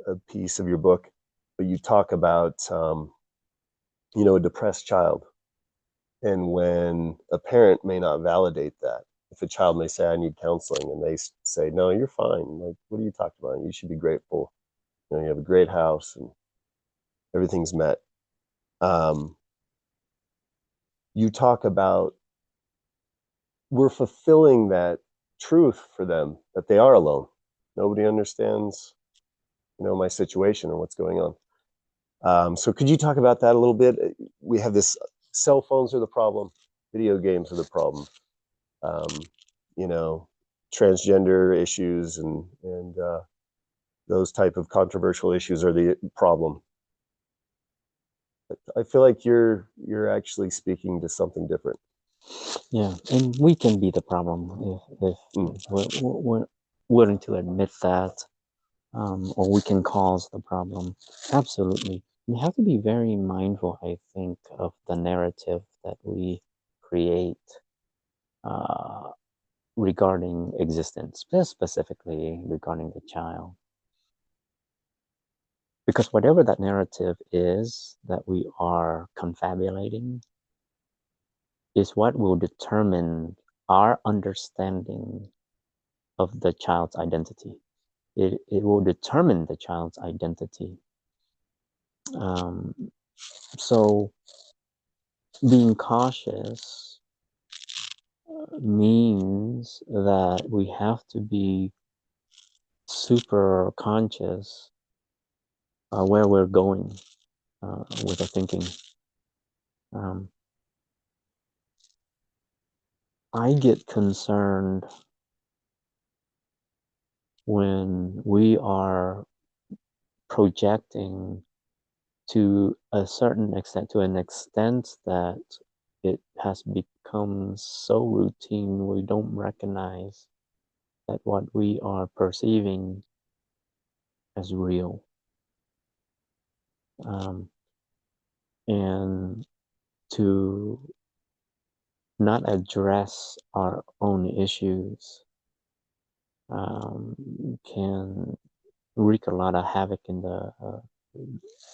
a piece of your book, but you talk about a depressed child, and when a parent may not validate that. If a child may say, I need counseling, and they say, no, you're fine, like, what are you talking about? You should be grateful, you have a great house and everything's met. You talk about, we're fulfilling that truth for them, that they are alone. Nobody understands, my situation or what's going on. So could you talk about that a little bit? We have this, cell phones are the problem, video games are the problem. you know, transgender issues and those type of controversial issues are the problem. I feel like you're actually speaking to something different. Yeah, and we can be the problem if we're willing to admit that, or we can cause the problem. Absolutely. We have to be very mindful, I think, of the narrative that we create uh, regarding existence, specifically regarding the child. Because whatever that narrative is that we are confabulating is what will determine our understanding of the child's identity. It will determine the child's identity. Um, so being cautious means that we have to be super conscious where we're going with our thinking. Um, I get concerned when we are projecting to a certain extent, to an extent that it has become so routine we don't recognize that what we are perceiving as real. And to not address our own issues can wreak a lot of havoc in the,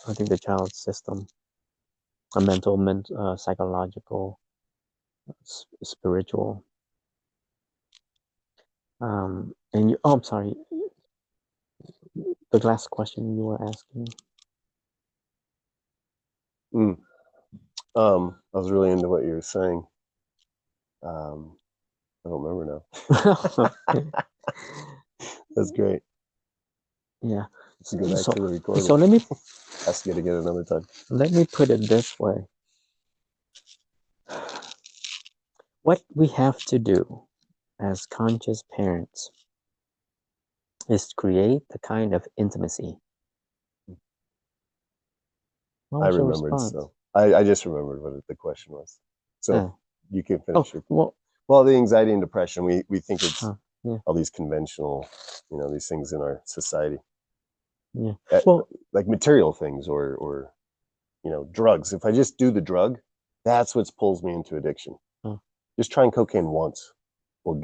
I think, the child's system, a mental, psychological, spiritual. And you, oh, I'm sorry, the last question you were asking. I was really into what you were saying. I don't remember now. That's great. Yeah. Let's go back to the recording. So let me ask it again another time. Let me put it this way. What we have to do as conscious parents is create the kind of intimacy. I remembered, so I just remembered what the question was. So you can finish it. Well, the anxiety and depression, we think it's all these conventional, these things in our society. Yeah. Well, like material things or drugs. If I just do the drug, that's what pulls me into addiction. Just trying cocaine once will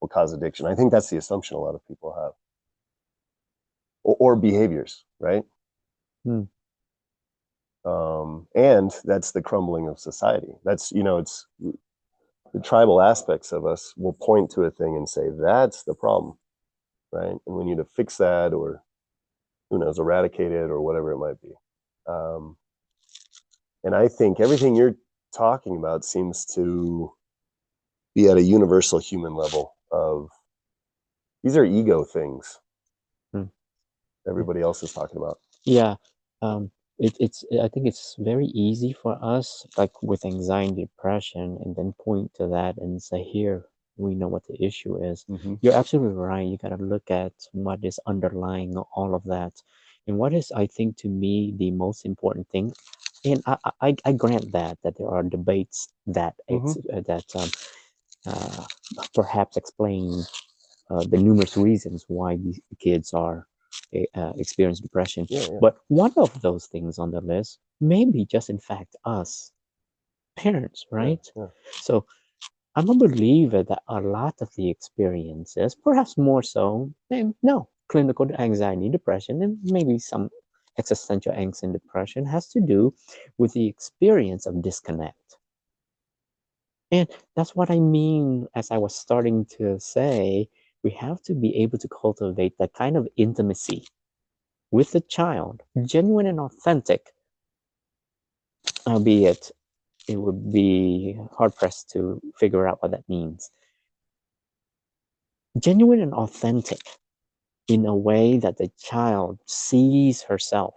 cause addiction. I think that's the assumption a lot of people have. Or behaviors, right? And that's the crumbling of society. That's, it's the tribal aspects of us will point to a thing and say, that's the problem, right? And we need to fix that, or who knows, eradicate it, or whatever it might be. And I think everything you're talking about seems to be at a universal human level of, these are ego things everybody else is talking about. Yeah. I think it's very easy for us, like with anxiety, depression, and then point to that and say, here, we know what the issue is. You're absolutely right. You got to look at what is underlying all of that. And what is, I think, to me, the most important thing, and I grant that there are debates that perhaps explain the numerous reasons why these kids are experience depression. But one of those things on the list may be just, in fact, us parents, right? So I'm a believer that a lot of the experiences, perhaps more so, clinical anxiety, depression, and maybe some existential angst and depression has to do with the experience of disconnect. And that's what I mean, as I was starting to say, we have to be able to cultivate that kind of intimacy with the child, genuine and authentic, albeit it would be hard-pressed to figure out what that means. Genuine and authentic in a way that the child sees herself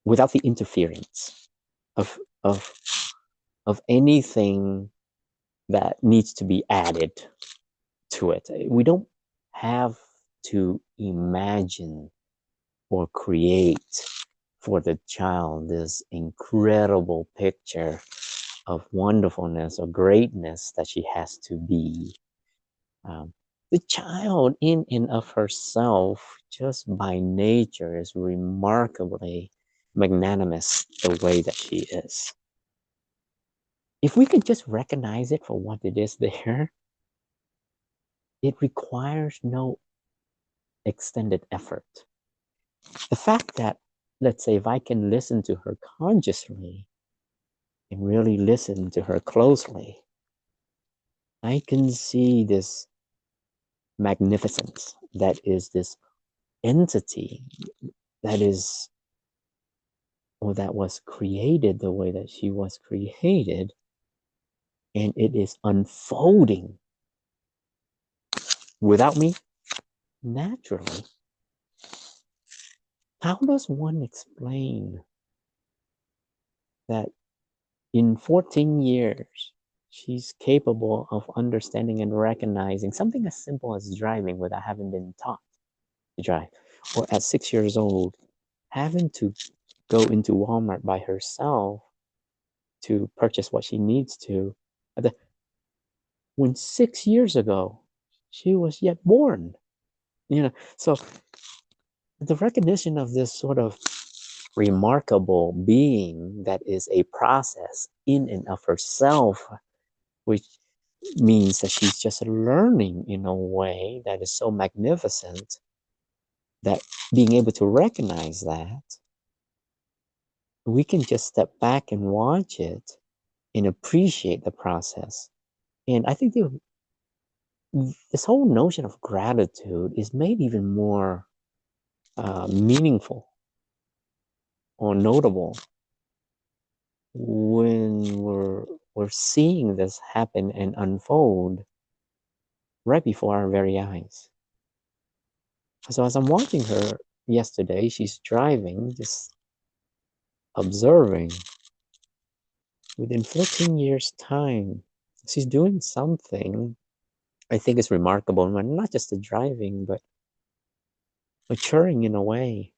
without the interference of of anything that needs to be added to it. We don't have to imagine or create for the child this incredible picture of wonderfulness or greatness that she has to be. The child in and of herself, just by nature, is remarkably magnanimous the way that she is. If we could just recognize it for what it is there, it requires no extended effort. The fact that, let's say, if I can listen to her consciously and really listen to her closely, I can see this magnificence that is this entity that is, or that was created the way that she was created, and it is unfolding without me naturally. How does one explain that in 14 years she's capable of understanding and recognizing something as simple as driving without having been taught to drive, or at 6 years old having to go into Walmart by herself to purchase what she needs to, when 6 years ago she was yet born? So the recognition of this sort of remarkable being that is a process in and of herself, which means that she's just learning in a way that is so magnificent, that being able to recognize that, we can just step back and watch it and appreciate the process. And I think this whole notion of gratitude is made even more meaningful or notable when we're seeing this happen and unfold right before our very eyes. So as I'm watching her yesterday, she's driving, just observing. Within 14 years' time, she's doing something I think is remarkable, not just the driving, but maturing in a way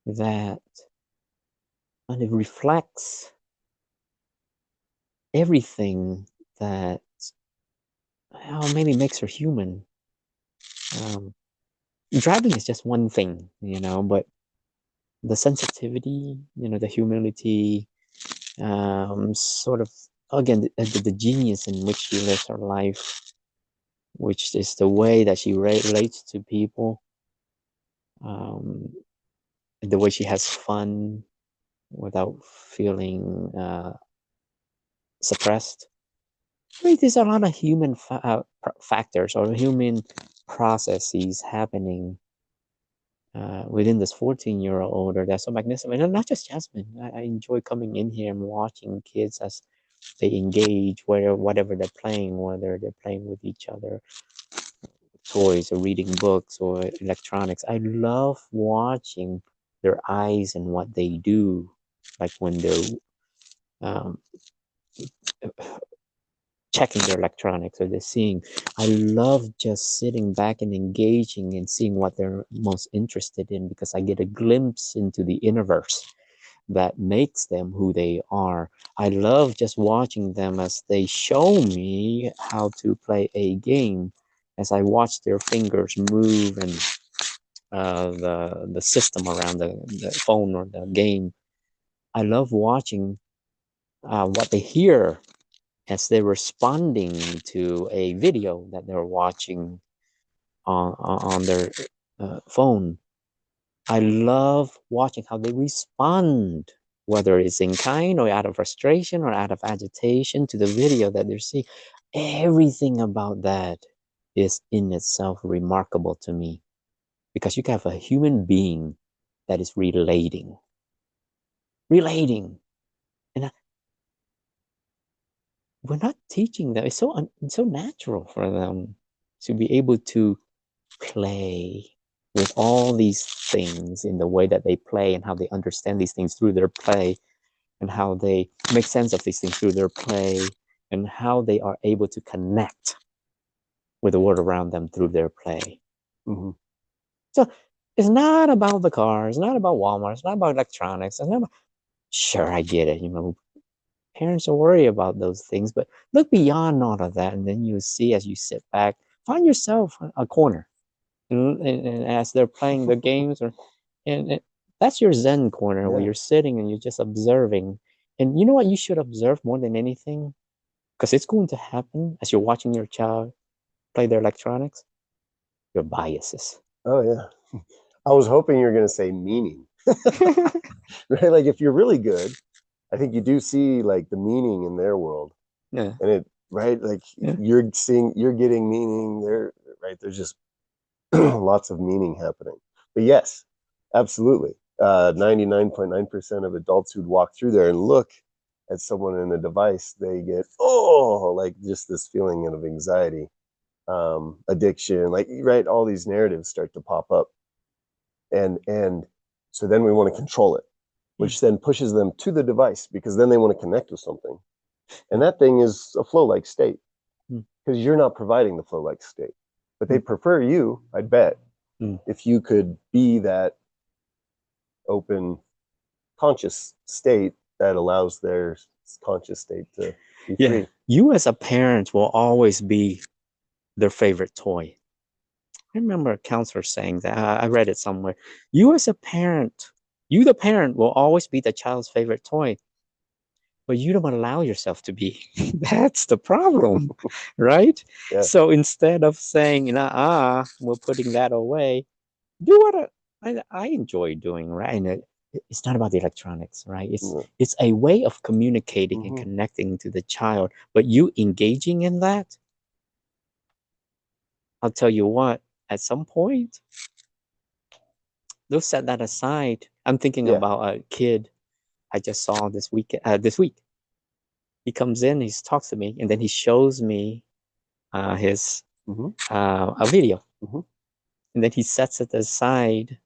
that kind of reflects everything that, well, maybe makes her human. Driving is just one thing, but the sensitivity, the humility, sort of, again, the genius in which she lives her life, which is the way that she relates to people, the way she has fun without feeling suppressed. I mean, there's a lot of human factors or human processes happening within this 14-year-old, or that's so magnificent. And not just Jasmine. I enjoy coming in here and watching kids as they engage, whatever they're playing, whether they're playing with each other, toys, or reading books, or electronics. I love watching their eyes and what they do, like when they're um, checking their electronics or they're seeing. I love just sitting back and engaging and seeing what they're most interested in, because I get a glimpse into the universe that makes them who they are. I love just watching them as they show me how to play a game, as I watch their fingers move and the system around the phone or the game. I love watching what they hear as they're responding to a video that they're watching on their phone. I love watching how they respond, whether it's in kind or out of frustration or out of agitation, to the video that they're seeing. Everything about that is in itself remarkable to me, because you can have a human being that is relating. And we're not teaching them. It's so natural for them to be able to play with all these things in the way that they play, and how they understand these things through their play. and how they make sense of these things through their play, and how they are able to connect with the world around them through their play. Mm-hmm. So it's not about the car, it's not about Walmart, it's not about electronics, it's not about, sure, I get it, you know, parents are worried about those things, but look beyond all of that, and then you see, as you sit back, find yourself a corner, and as they're playing the games, or and that's your Zen corner, where Yeah. you're sitting and you're just observing. And you know what you should observe more than anything, because it's going to happen as you're watching your child play their electronics, your biases. Oh yeah. I was hoping you were going to say meaning, right? Like if you're really good, I think you do see like the meaning in their world, Yeah, and it right like yeah, you're getting meaning there, right? There's just lots of meaning happening. But yes, absolutely. 99.9% of adults who'd walk through there and look at someone in a device, they get, oh, like just this feeling of anxiety, addiction, like, right? All these narratives start to pop up. And so then we want to control it, yeah. which then pushes them to the device because then they want to connect with something. And that thing is a flow like state Mm, because you're not providing the flow like state. But they mm, prefer you, I'd bet, mm. if you could be that open conscious state that allows their conscious state to be Yeah, free. you as a parent will always be their favorite toy. I remember a counselor saying that. I read it somewhere. You as a parent, you the parent will always be the child's favorite toy, but you don't allow yourself to be. That's the problem, right? Yeah. So instead of saying, we're putting that away, do what I enjoy doing, right? And it's not about the electronics, right? It's a way of communicating and Mm-hmm. connecting to the child, but you engaging in that, I'll tell you what, at some point, they'll set that aside. I'm thinking Yeah. about a kid I just saw this week. He comes in, he talks to me, and then he shows me his Mm-hmm. a video, Mm-hmm. and then he sets it aside,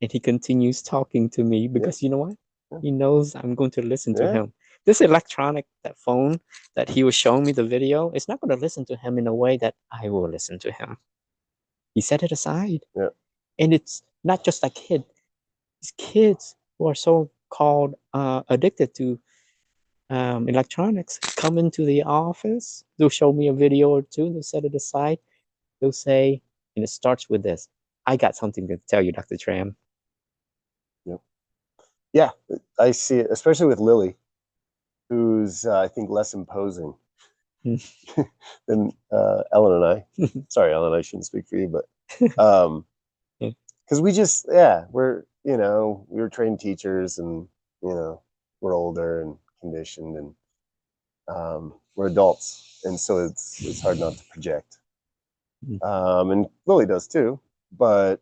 and he continues talking to me Yeah. because you know what? Yeah. He knows I'm going to listen to Yeah. him. This electronic, that phone that he was showing me the video, it's not going to listen to him in a way that I will listen to him. He set it aside, Yeah. and it's not just like these kids who are so called addicted to electronics come into the office. They'll show me a video or two. They'll set it aside. They'll say, and it starts with this: "I got something to tell you, Dr. Tram." Yeah. Yeah. I see it, especially with Lily, who's I think less imposing than Ellen and I. Sorry, Ellen, I shouldn't speak for you, but because we just, yeah, we were trained teachers, and we're older and conditioned, and we're adults, and so it's hard not to project. And Lily does too, but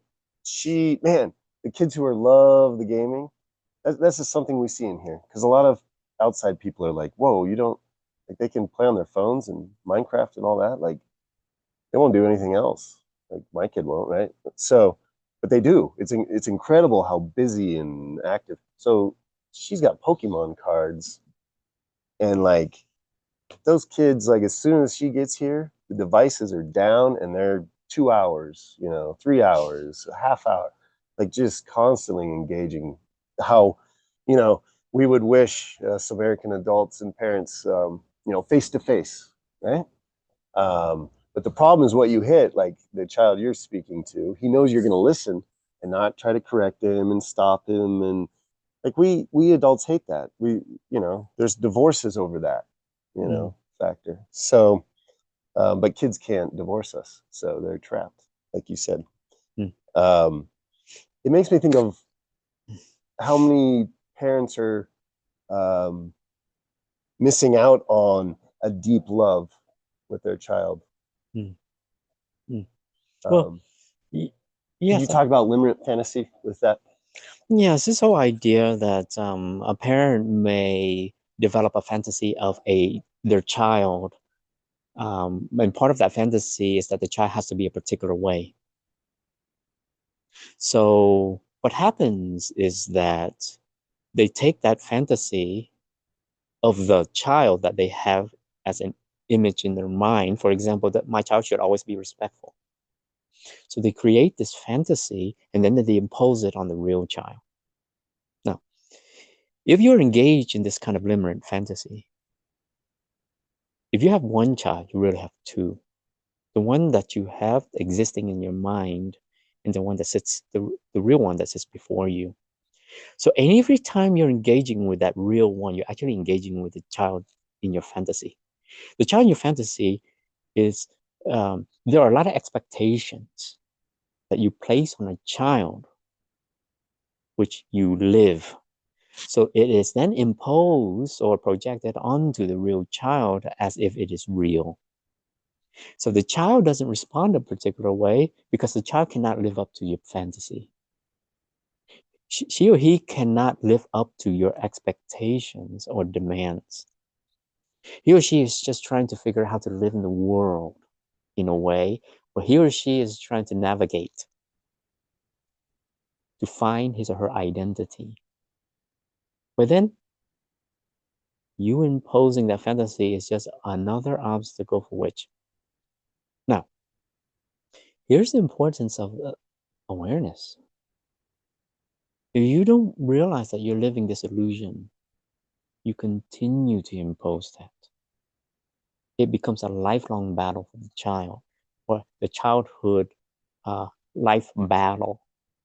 man, the kids who love the gaming, that's just something we see in here because a lot of outside people are like, whoa, you don't like they can play on their phones and Minecraft and all that, like they won't do anything else. Like my kid won't, right? So, but they do. It's incredible how busy and active. So she's got Pokemon cards, and like those kids, like as soon as she gets here, the devices are down and they're 2 hours, 3 hours, a half hour, like just constantly engaging. How, you know, we would wish us American adults and parents, face to face, right? But the problem is what you hit, like the child you're speaking to, he knows you're going to listen and not try to correct him and stop him. And like we adults hate that. There's divorces over that, factor. So, but kids can't divorce us. So they're trapped, like you said. Um, it makes me think of how many parents are um, missing out on a deep love with their child. Well, Um, could you yes, talk about limited fantasy with that? yes, this whole idea that a parent may develop a fantasy of their child, and part of that fantasy is that the child has to be a particular way. So what happens is that they take that fantasy of the child that they have as an image in their mind. For example, that my child should always be respectful. So they create this fantasy and then they impose it on the real child. Now, if you're engaged in this kind of limerent fantasy, if you have one child, you really have two. The one that you have existing in your mind and the one that sits, the real one that sits before you. So every time you're engaging with that real one, you're actually engaging with the child in your fantasy. The child in your fantasy is, there are a lot of expectations that you place on a child, which you live. So it is then imposed or projected onto the real child as if it is real. So the child doesn't respond a particular way because the child cannot live up to your fantasy. She or he cannot live up to your expectations or demands. He or she is just trying to figure out how to live in the world in a way where he or she is trying to navigate to find his or her identity. But then you imposing that fantasy is just another obstacle for which. Now, here's the importance of awareness. If you don't realize that you're living this illusion, you continue to impose that. It becomes a lifelong battle for the child, or the childhood life battle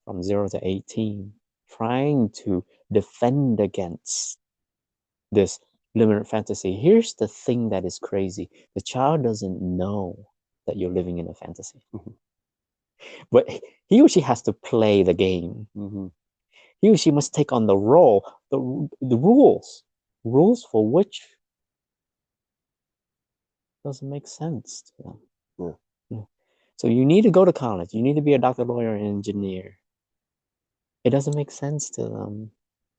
from 0 to 18, trying to defend against this limited fantasy. Here's the thing that is crazy. The child doesn't know that you're living in a fantasy. Mm-hmm. But he or she has to play the game. Mm-hmm. He or she must take on the role, the rules for which doesn't make sense to them. Yeah. Yeah. So you need to go to college. You need to be a doctor, lawyer, and engineer. It doesn't make sense to them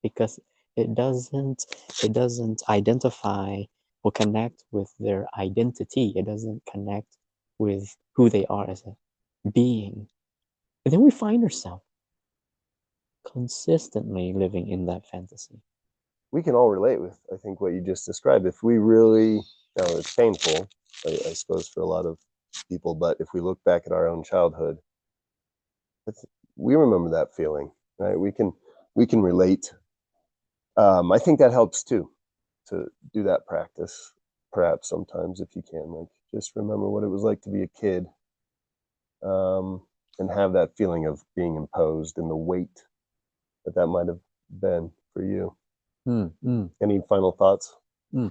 because it doesn't identify or connect with their identity. It doesn't connect with who they are as a being. And then we find ourselves consistently living in that fantasy. We can all relate with, I think, what you just described. If we really, now it's painful, I suppose, for a lot of people, but if we look back at our own childhood, we remember that feeling, right? We can relate. I think that helps too, to do that practice, perhaps sometimes if you can, like just remember what it was like to be a kid, and have that feeling of being imposed and the weight that might have been for you. Any final thoughts? I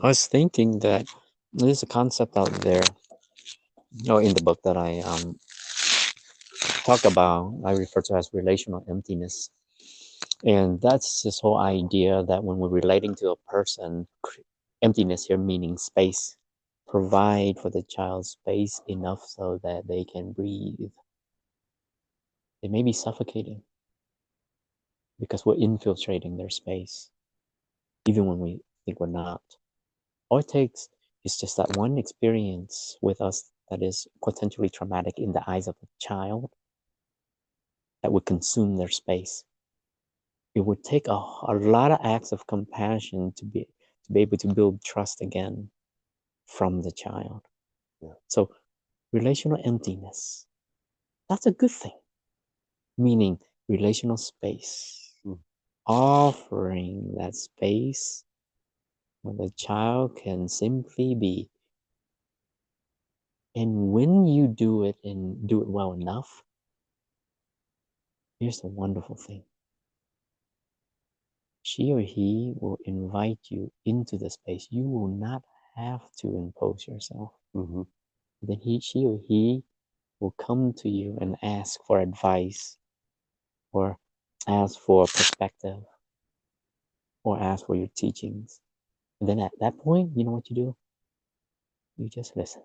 was thinking that there's a concept out there, in the book that I talk about, I refer to as relational emptiness. And that's this whole idea that when we're relating to a person, emptiness here meaning space, provide for the child space enough so that they can breathe. They may be suffocating because we're infiltrating their space, even when we think we're not. All it takes is just that one experience with us that is potentially traumatic in the eyes of a child that would consume their space. It would take a lot of acts of compassion to be able to build trust again from the child. Yeah. So relational emptiness, that's a good thing. Meaning relational space. Offering that space where the child can simply be. And when you do it and do it well enough, here's the wonderful thing. She or he will invite you into the space. You will not have to impose yourself. Then she or he will come to you and ask for advice, or ask for perspective, or ask for your teachings. And then at that point, you know what you do? You just listen.